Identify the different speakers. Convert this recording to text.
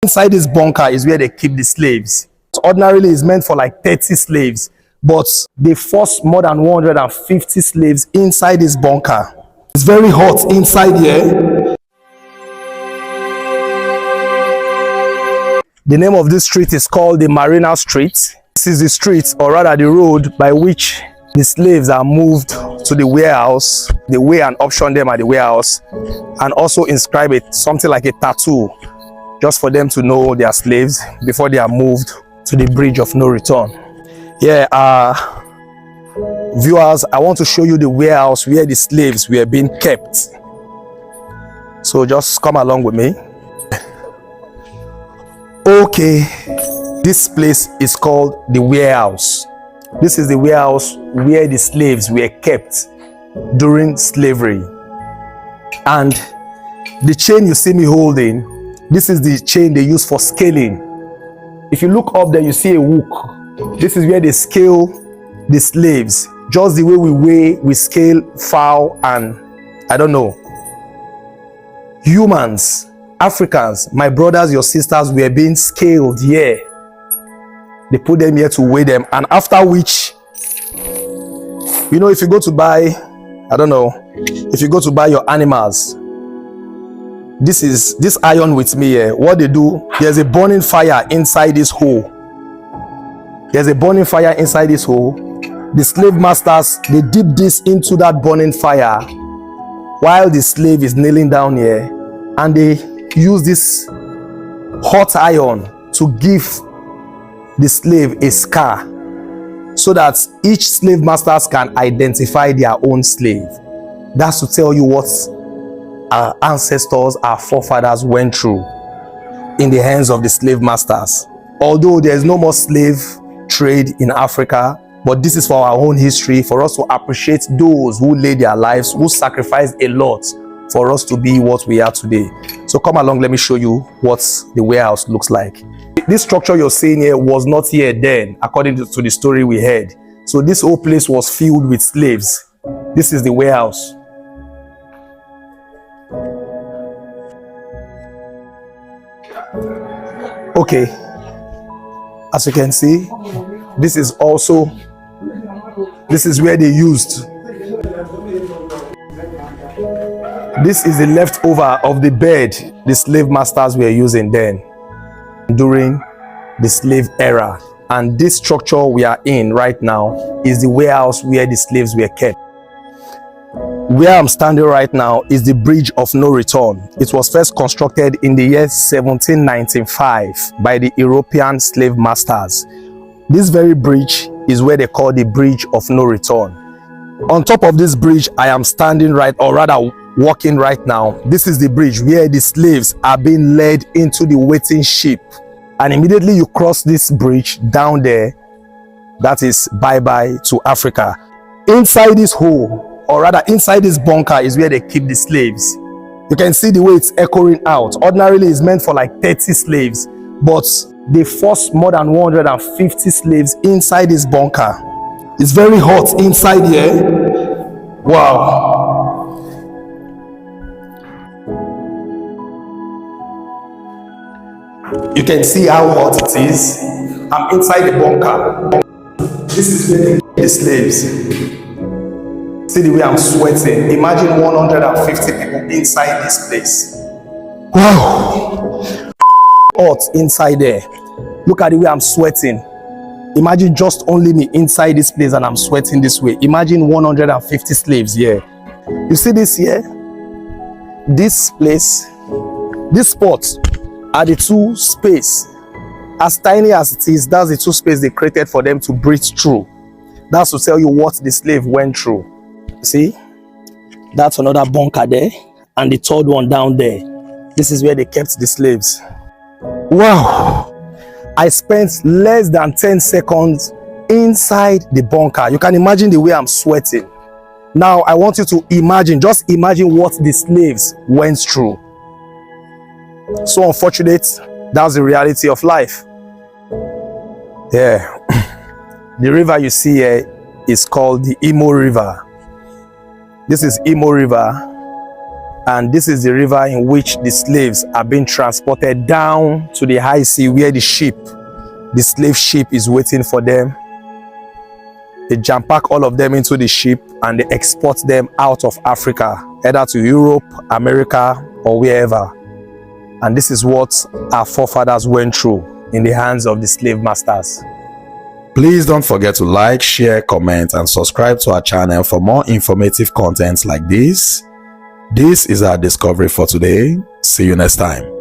Speaker 1: Inside this bunker is where they keep the slaves. Ordinarily, it's meant for like 30 slaves, but they forced more than 150 slaves inside this bunker. It's very hot inside here. The name of this street is called the Marina Street. This is the street, or rather the road, by which the slaves are moved to the warehouse. They weigh and auction them at the warehouse, and also inscribe it, something like a tattoo, just for them to know they are slaves before they are moved to the bridge of no return. Yeah, viewers, I want to show you the warehouse where the slaves were being kept. So just come along with me. Okay, this place is called the warehouse. This is the warehouse where the slaves were kept during slavery. And the chain you see me holding, this is the chain they use for scaling. If you look up there, you see a hook. This is where they scale the slaves, just the way we scale fowl and, I don't know, humans, Africans, my brothers, your sisters were being scaled here. They put them here to weigh them, and after which, you know, if you go to buy, I don't know, if you go to buy your animals, this iron with me here, what they do, there's a burning fire inside this hole. There's a burning fire inside this hole. The slave masters, they dip this into that burning fire while the slave is kneeling down here, and they use this hot iron to give the slave a scar, so that each slave masters can identify their own slave. That's to tell you what our ancestors, our forefathers went through in the hands of the slave masters. Although there is no more slave trade in Africa, but this is for our own history, for us to appreciate those who laid their lives, who sacrificed a lot for us to be what we are today. So come along, let me show you what the warehouse looks like. This structure you're seeing here was not here then, according to the story we heard. So this whole place was filled with slaves. This is the warehouse. Okay, as you can see, this is where they used. This is the leftover of the bed the slave masters were using then, during the slave era. And this structure we are in right now is the warehouse where the slaves were kept. Where I'm standing right now is the Bridge of No Return. It was first constructed in the year 1795 by the European slave masters. This very bridge is where they call the Bridge of No Return. On top of this bridge I am standing right, or rather walking right now. This is the bridge where the slaves are being led into the waiting ship. And immediately you cross this bridge down there, that is bye-bye to Africa. Inside this hole, or rather inside this bunker, is where they keep the slaves. You can see the way it's echoing out. Ordinarily it's meant for like 30 slaves, but they forced more than 150 slaves inside this bunker. It's very hot inside here. Wow. You can see how hot it is. I'm inside the bunker. This is where they keep the slaves. See the way I'm sweating. Imagine 150 people inside this place. Wow. Hot inside there. Look at the way I'm sweating. Imagine just only me inside this place and I'm sweating this way. Imagine 150 slaves here. You see this here? This place, this spot are the two spaces. As tiny as it is, that's the two spaces they created for them to breathe through. That's to tell you what the slave went through. See, that's another bunker there, and the third one down there. This is where they kept the slaves. Wow, I spent less than 10 seconds inside the bunker. You can imagine the way I'm sweating. Now I want you to imagine, just imagine what the slaves went through. So unfortunate, that's the reality of life. Yeah. The river you see here is called the Imo River. This is Imo River, And this is the river in which the slaves are being transported down to the high sea, where the slave ship is waiting for them. They jam pack all of them into the ship and they export them out of Africa, either to Europe, America, or wherever. And this is what our forefathers went through in the hands of the slave masters.
Speaker 2: Please don't forget to like, share, comment, and subscribe to our channel for more informative content like this. This is our discovery for today. See you next time.